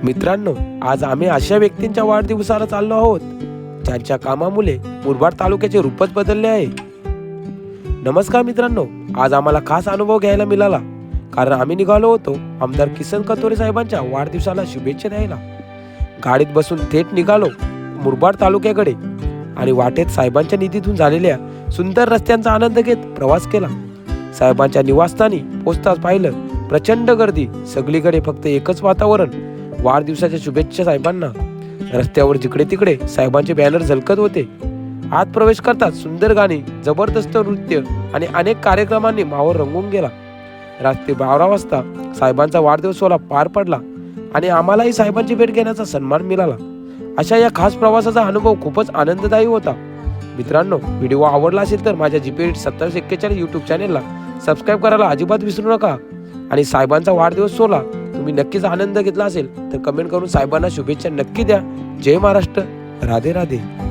मित्रांनो, आज आम्ही अशा व्यक्तींच्या वाढदिवसाला चाललो आहोत ज्यांच्या कामामुळे मुरबाड तालुक्याचे रूपच बदलले आहे. नमस्कार मित्रांनो, आज आम्हाला खास अनुभव घ्यायला मिळाला कारण आम्ही निघालो होतो आमदार किसन कथोरे साहेबांच्या वाढदिवसाला शुभेच्छा द्यायला. गाडीत बसून थेट निघालो मुरबाड तालुक्याकडे आणि वाटेत साहेबांच्या निधीतून झालेल्या सुंदर रस्त्यांचा आनंद घेत प्रवास केला. साहेबांच्या निवासस्थानी पोहोचताच पाहिलं प्रचंड गर्दी, सगळीकडे फक्त एकच वातावरण, वाढदिवसाच्या शुभेच्छा साहेबांना. रस्त्यावर जिकडे तिकडे साहेबांचे बॅनर झलकत होते. आत प्रवेश करताच सुंदर गाणी, जबरदस्त नृत्य आणि अनेक कार्यक्रमांनी माहोल रंगून गेला. रात्री 12 वाजता साहेबांचा वाढदिवस सोहळा पार पडला आणि आम्हालाही साहेबांची भेट घेण्याचा सन्मान मिळाला. अशा या खास प्रवासाचा अनुभव खूपच आनंददायी होता. मित्रांनो, व्हिडिओ आवडला असेल तर माझ्या GP Edit 2741 यूट्यूब चॅनेलला सबस्क्राईब करायला अजिबात विसरू नका. आणि साहेबांचा वाढदिवस सोहळा तुम्ही नक्कीच आनंद घेतला असेल तर कमेंट करून साहेबांना शुभेच्छा नक्की द्या. जय महाराष्ट्र, राधे राधे.